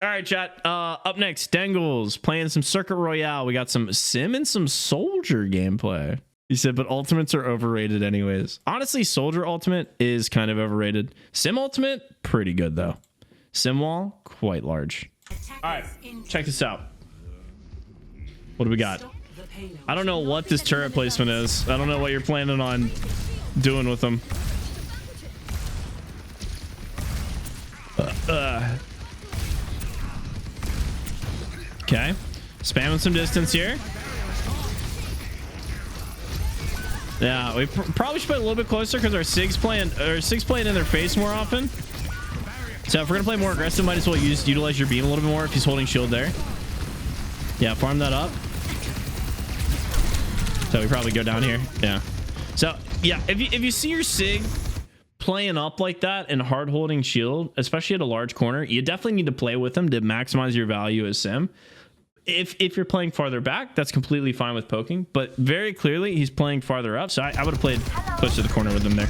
All right, chat. Up next, Dangles playing some Circuit Royale. We got some Sim and some Soldier gameplay. He said, but ultimates are overrated anyways. Honestly, Soldier ultimate is kind of overrated. Sim ultimate, pretty good though. Sim wall, quite large. All right, check this out. What do we got? I don't know what this turret placement is. I don't know what you're planning on doing with them. Okay, spamming some distance here. Yeah, we probably should play a little bit closer because our Sig's playing in their face more often. So if we're gonna play more aggressive, might as well utilize your beam a little bit more if he's holding shield there. Yeah, farm that up. So we probably go down here. Yeah. So yeah, if you see your Sig playing up like that and hard holding shield, especially at a large corner, you definitely need to play with him to maximize your value as Sim. If you're playing farther back, that's completely fine with poking, but very clearly he's playing farther up, so I would have played close to the corner with him there.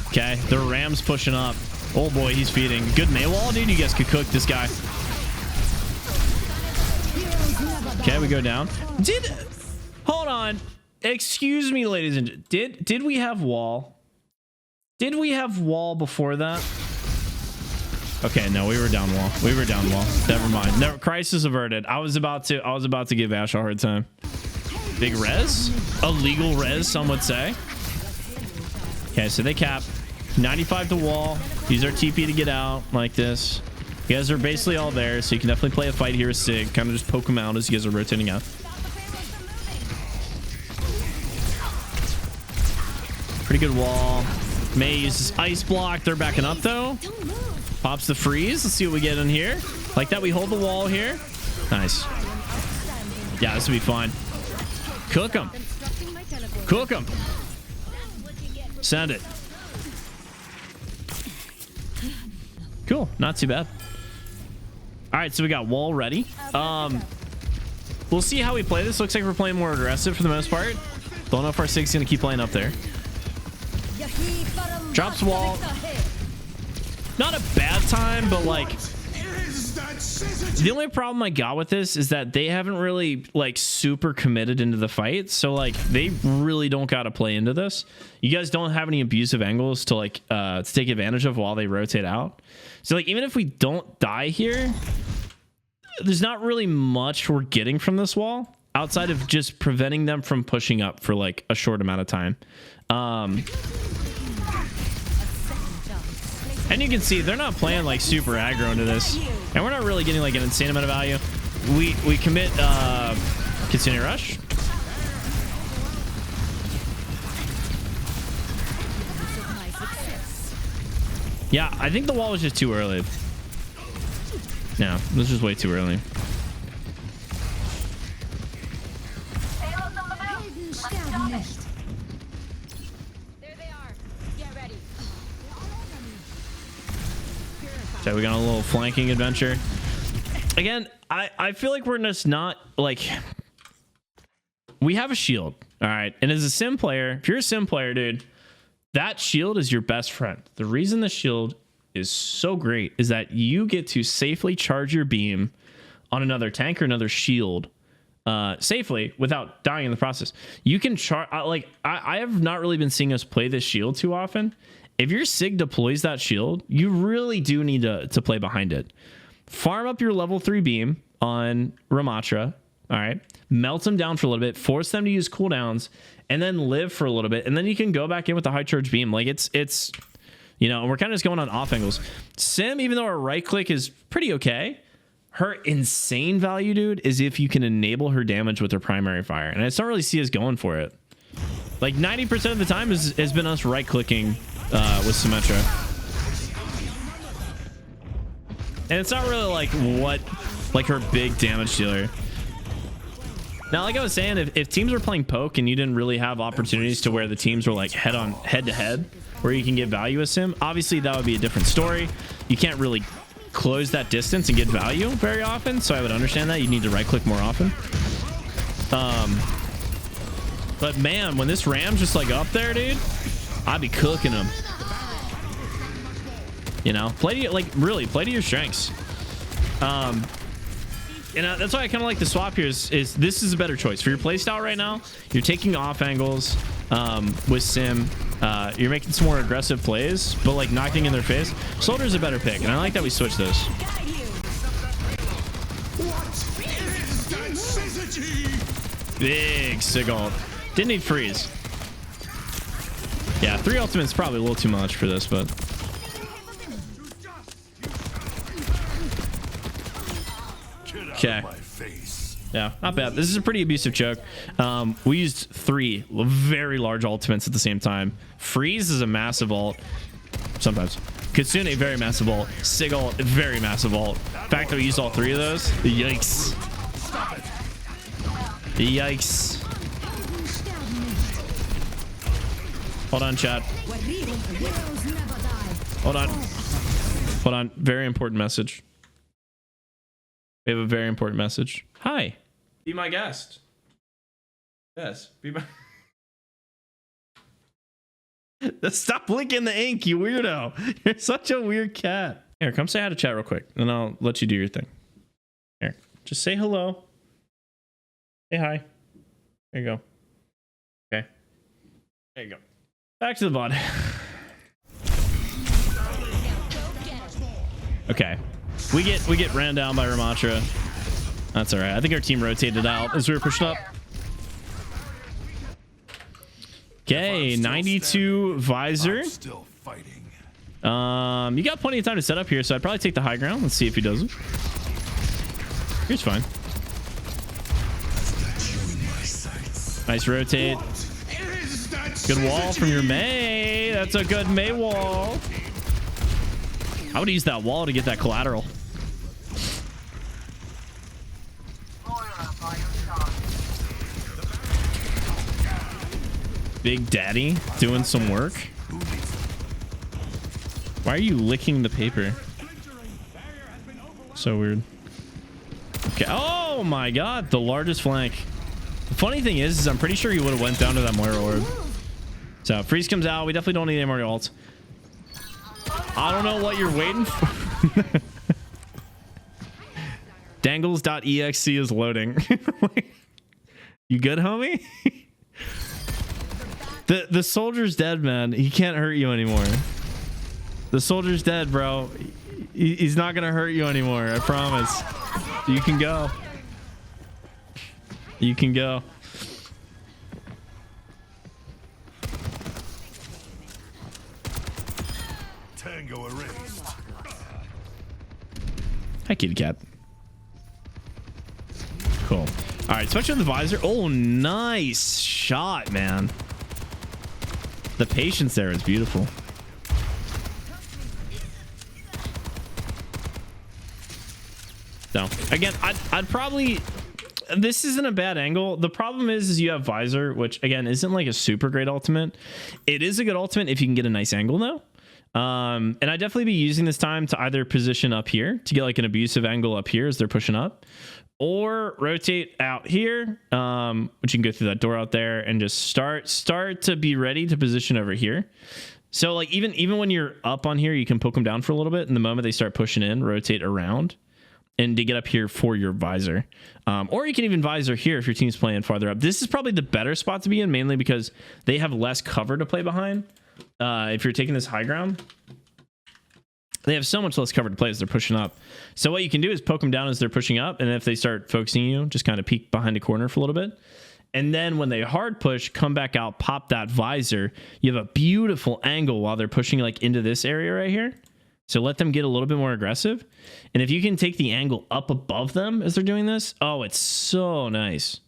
Okay, the Ram's pushing up. Oh boy, he's feeding. Good May wall, dude. You guys could cook this guy. Okay, we go down. Hold on. Excuse me, ladies and gentlemen. Did we have wall? Did we have wall before that? Okay, no, we were down wall. We were down wall. Never mind. Never, crisis averted. I was about to give Ash a hard time. Big res? Illegal res, some would say. Okay, so they cap 95 to wall. Use our TP to get out like this. You guys are basically all there, so you can definitely play a fight here with Sig. Kind of just poke them out as you guys are rotating out. Pretty good wall. May uses ice block. They're backing up though. Pops the freeze. Let's see what we get in here. Like that, we hold the wall here. Nice. Yeah, this will be fine. Cook them. Cook them. Send it. Cool. Not too bad. All right, so we got wall ready. We'll see how we play this. Looks like we're playing more aggressive for the most part. Don't know if our Sig's gonna keep playing up there. Drops wall. Not a bad time, but like the only problem I got with this is that they haven't really like super committed into the fight. So like they really don't got to play into this. You guys don't have any abusive angles to like to take advantage of while they rotate out. So like even if we don't die here, there's not really much we're getting from this wall outside of just preventing them from pushing up for like a short amount of time. And you can see they're not playing like super aggro into this, and we're not really getting like an insane amount of value. We commit continue rush. Yeah, I think the wall was just too early. No, this was just way too early. So we got a little flanking adventure. Again, I feel like we're just not like, we have a shield. All right. And as a sim player, if you're a sim player, dude, that shield is your best friend. The reason the shield is so great is that you get to safely charge your beam on another tank or another shield safely without dying in the process. You can charge, like, I have not really been seeing us play this shield too often. If your Sig deploys that shield, you really do need to play behind it. Farm up your level 3 beam on Ramatra. All right. Melt them down for a little bit. Force them to use cooldowns. And then live for a little bit. And then you can go back in with the high charge beam. Like it's you know, and we're kind of just going on off angles. Sim, even though our right click is pretty okay, her insane value, dude, is if you can enable her damage with her primary fire. And I just don't really see us going for it. Like 90% of the time has been us right clicking with Symmetra. And it's not really like her big damage dealer. Now, like I was saying, if teams were playing poke and you didn't really have opportunities to where the teams were like head to head where you can get value with Sim, obviously that would be a different story. You can't really close that distance and get value very often, so I would understand that. You need to right click more often. But man, when this Ram's just like up there, dude, I'd be cooking them. You know, play to your, like, really play to your strengths. And that's why I kind of like the swap here is this is a better choice for your playstyle right now. You're taking off angles with Sim. You're making some more aggressive plays, but like knocking in their face. Soldier's a better pick, and I like that we switched those. Big Sigalt. Didn't need freeze. Yeah, 3 ultimate's probably a little too much for this, but okay. Yeah, not bad. This is a pretty abusive choke. We used 3 very large ultimates at the same time. Freeze is a massive ult. Sometimes. Kitsune, very massive ult. Sigalt, very massive ult. The fact that we used all 3 of those, yikes. Yikes. Hold on, chat. Hold on. Hold on. Very important message. We have a very important message. Hi. Be my guest. Yes. Be my... Stop licking the ink, you weirdo. You're such a weird cat. Here, come say hi to chat real quick, and I'll let you do your thing. Here. Just say hello. Say hi. There you go. Okay. There you go. Back to the VOD. Okay. We get ran down by Ramatra. That's all right. I think our team rotated out as we were pushing up. Okay, 92 Visor. You got plenty of time to set up here, so I'd probably take the high ground. Let's see if he does it. Here's fine. Nice rotate. Good wall from your Mei. That's a good Mei wall. I would use that wall to get that collateral. Big Daddy doing some work. Why are you licking the paper? So weird. Okay. Oh my god, the largest flank. The funny thing is I'm pretty sure he would have went down to that Moira orb. So freeze comes out. We definitely don't need any more ults. I don't know what you're waiting for. Dangles.exe is loading. You good, homie? The soldier's dead, man. He can't hurt you anymore. The soldier's dead, bro. He's not gonna hurt you anymore. I promise. You can go. You can go. Tango erased. Hi, kitty cat. Cool. All right, especially with the visor. Oh, nice shot, man. The patience there is beautiful. So again, I'd probably, this isn't a bad angle. The problem is you have Visor, which again isn't like a super great ultimate. It is a good ultimate if you can get a nice angle though. And I'd definitely be using this time to either position up here to get like an abusive angle up here as they're pushing up, or rotate out here, which you can go through that door out there and just start to be ready to position over here. So like even when you're up on here, you can poke them down for a little bit, and the moment they start pushing in, rotate around and to get up here for your Visor. Or you can even Visor here if your team's playing farther up. This is probably the better spot to be in, mainly because they have less cover to play behind. If you're taking this high ground, they have so much less cover to play as they're pushing up. So what you can do is poke them down as they're pushing up, and if they start focusing you, just kind of peek behind a corner for a little bit. And then when they hard push, come back out, pop that Visor. You have a beautiful angle while they're pushing like into this area right here. So let them get a little bit more aggressive. And if you can take the angle up above them as they're doing this, oh, it's so nice.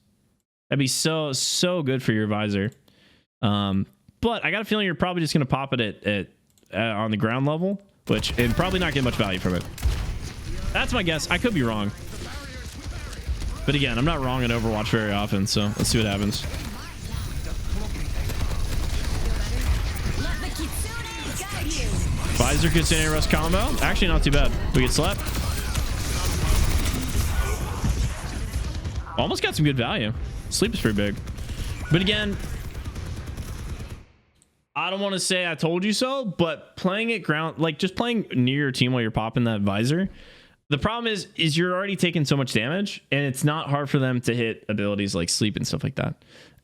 That'd be so good for your Visor. But I got a feeling you're probably just going to pop it on the ground level, and probably not get much value from it. That's my guess. I could be wrong. But again, I'm not wrong in Overwatch very often, so let's see what happens. Visor Kitsune Rust combo. Actually, not too bad. We get slept. Almost got some good value. Sleep is pretty big. But again, I don't want to say I told you so, but playing at ground, like just playing near your team while you're popping that visor, the problem is you're already taking so much damage, and it's not hard for them to hit abilities like sleep and stuff like that.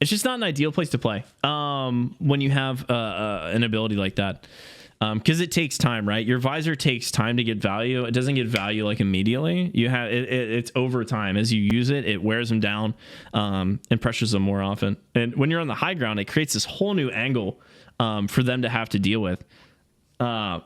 It's just not an ideal place to play when you have an ability like that, because it takes time, right? Your visor takes time to get value. It doesn't get value like immediately. You have it's over time. As you use it, it wears them down and pressures them more often. And when you're on the high ground, it creates this whole new angle for them to have to deal with,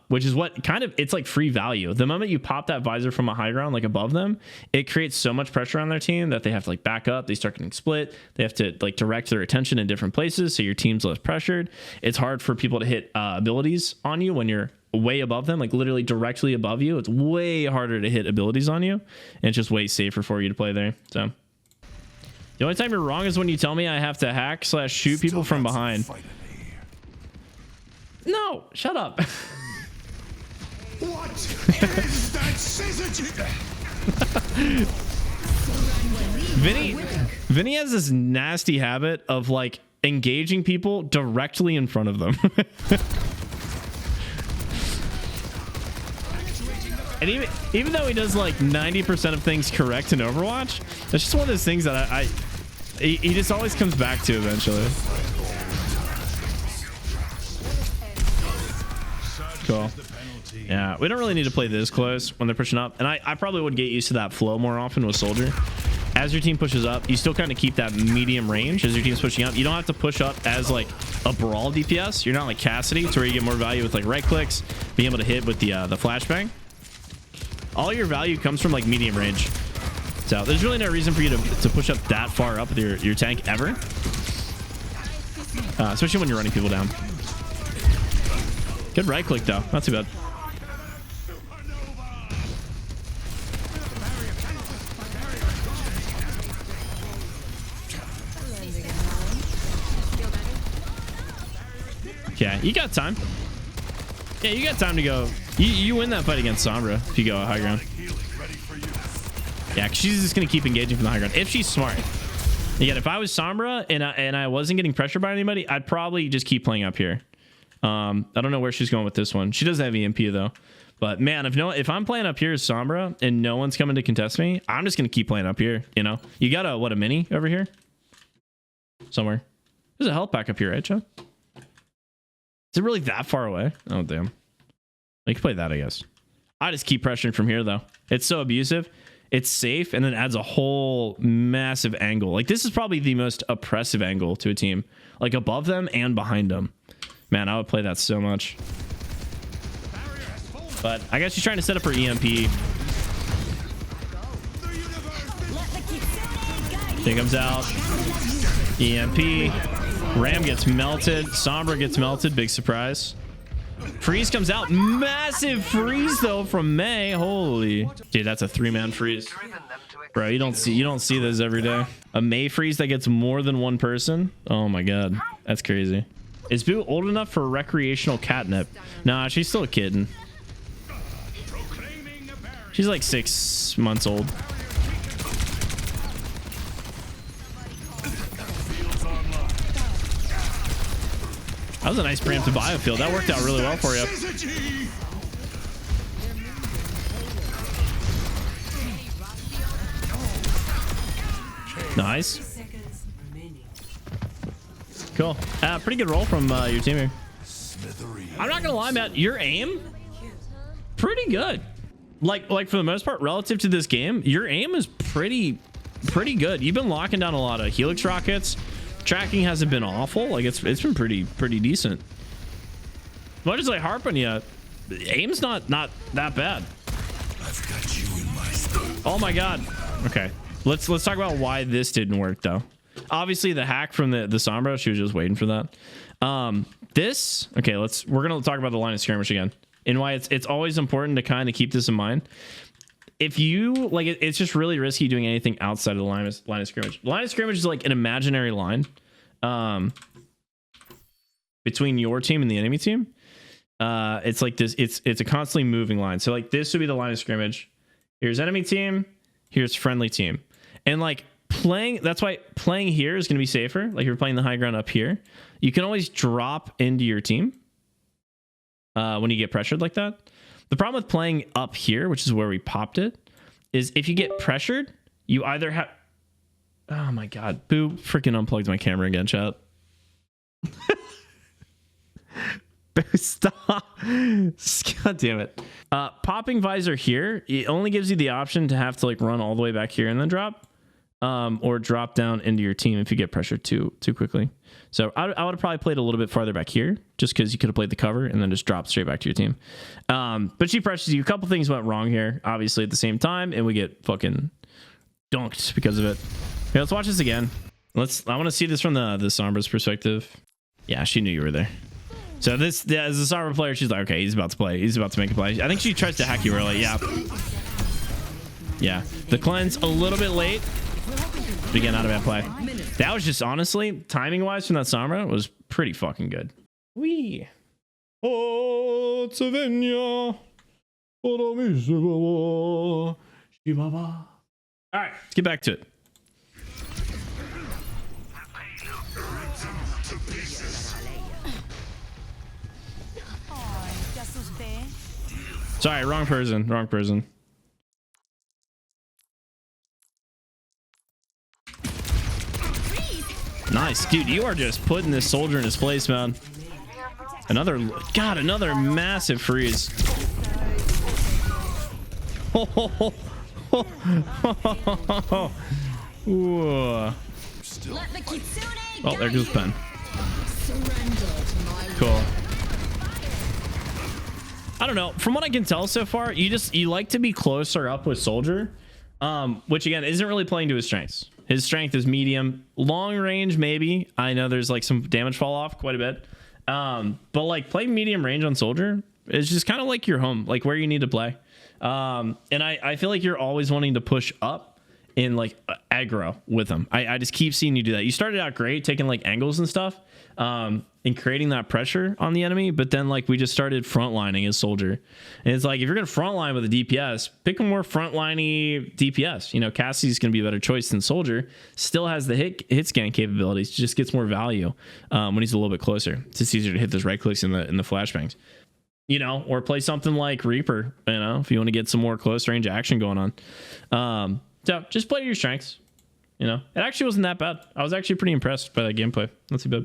which is what kind of, it's like free value. The moment you pop that visor from a high ground, like above them, it creates so much pressure on their team that they have to like back up. They start getting split. They have to like direct their attention in different places, so your team's less pressured. It's hard for people to hit abilities on you when you're way above them, like literally directly above you. It's way harder to hit abilities on you, and it's just way safer for you to play there. So the only time you're wrong is when you tell me I have to hack / shoot people from behind. No, shut up. What is that scissor? Vinny has this nasty habit of like engaging people directly in front of them. And even though he does like 90% of things correct in Overwatch, that's just one of those things that he just always comes back to eventually. Cool. Yeah, we don't really need to play this close when they're pushing up, and I probably would get used to that flow more often with Soldier. As your team pushes up, you still kind of keep that medium range as your team's pushing up. You don't have to push up as like a brawl DPS. You're not like Cassidy, to where you get more value with like right clicks, being able to hit with the flashbang. All your value comes from like medium range. So there's really no reason for you to push up that far up with your tank ever, especially when you're running people down. Good right click though, not too bad. Yeah, you got time. Yeah, you got time to go. You win that fight against Sombra if you go high ground. Yeah, 'cause she's just gonna keep engaging from the high ground if she's smart. Again, if I was Sombra and I wasn't getting pressured by anybody, I'd probably just keep playing up here. I don't know where she's going with this one. She does have EMP though, but man, if I'm playing up here as Sombra and no one's coming to contest me, I'm just gonna keep playing up here. You know, you got a mini over here somewhere. There's a health pack up here, right, Chad? Is it really that far away? Oh damn, you can play that, I guess. I just keep pressuring from here though. It's so abusive. It's safe, and then adds a whole massive angle. Like this is probably the most oppressive angle to a team, like above them and behind them. Man, I would play that so much. But I guess she's trying to set up her EMP. Thing comes out. EMP. Ram gets melted. Sombra gets melted. Big surprise. Freeze comes out. Massive freeze though from May. Holy. Dude, that's a 3-man freeze. Bro, you don't see those every day. A May freeze that gets more than one person. Oh my god. That's crazy. Is Boo old enough for recreational catnip? Nah, she's still a kitten. She's like 6 months old. That was a nice preemptive biofield. That worked out really well for you. Nice. Cool. Pretty good roll from your team here. I'm not gonna lie, Matt. Your aim, pretty good. Like for the most part, relative to this game, your aim is pretty good. You've been locking down a lot of Helix rockets. Tracking hasn't been awful. Like it's been pretty decent. Much as I harp on you, aim's not that bad. I've got you in my sight. Oh my god. Okay. Let's talk about why this didn't work though. Obviously the hack from the Sombra, she was just waiting for that. We're gonna talk about the line of skirmish again and why it's always important to kind of keep this in mind. If you like it's just really risky doing anything outside of the line of skirmish. The line of skirmish is like an imaginary line between your team and the enemy team. It's like this, it's a constantly moving line. So like this would be the line of scrimmage. Here's enemy team, here's friendly team. And like that's why playing here is going to be safer. Like if you're playing the high ground up here, you can always drop into your team when you get pressured like that. The problem with playing up here, which is where we popped it, is if you get pressured, you either have... Oh my god, Boo freaking unplugged my camera again, chat. Boo, stop. God damn it. Popping Visor here, it only gives you the option to have to like run all the way back here and then drop. Or drop down into your team if you get pressured too quickly. So I would have probably played a little bit farther back here just because you could have played the cover and then just dropped straight back to your team. But she pressures you. A couple things went wrong here, obviously at the same time, and we get fucking dunked because of it. Okay, let's watch this again. I want to see this from the Sombra's perspective. Yeah, she knew you were there. So this, as a Sombra player, she's like, okay, he's about to play. He's about to make a play. I think she tries to hack you early. Yeah. Yeah. The cleanse a little bit late. But again, not a bad play. That was just honestly, timing wise from that Sombra was pretty fucking good. Wee. Oh, Tsavenya. All right, let's get back to it. Sorry, wrong person. Wrong person. Nice, dude. You are just putting this soldier in his place, man. Another massive freeze. Oh, there goes Pen. Cool. I don't know. From what I can tell so far, you like to be closer up with soldier, which again isn't really playing to his strengths. His strength is medium, long range maybe. I know there's like some damage fall off quite a bit, but like playing medium range on soldier is just kind of like your home, like where you need to play. And I feel like you're always wanting to push up in like aggro with them. I just keep seeing you do that. You started out great taking like angles and stuff, and creating that pressure on the enemy, but then like we just started frontlining as soldier, and it's like if you're gonna frontline with a DPS, pick a more frontliney DPS. You know, Cassie's gonna be a better choice than soldier. Still has the hit scan capabilities, just gets more value when he's a little bit closer. It's just easier to hit those right clicks in the flashbangs. You know, or play something like Reaper. You know, if you want to get some more close range action going on. So just play to your strengths. You know, it actually wasn't that bad. I was actually pretty impressed by that gameplay. Not too bad.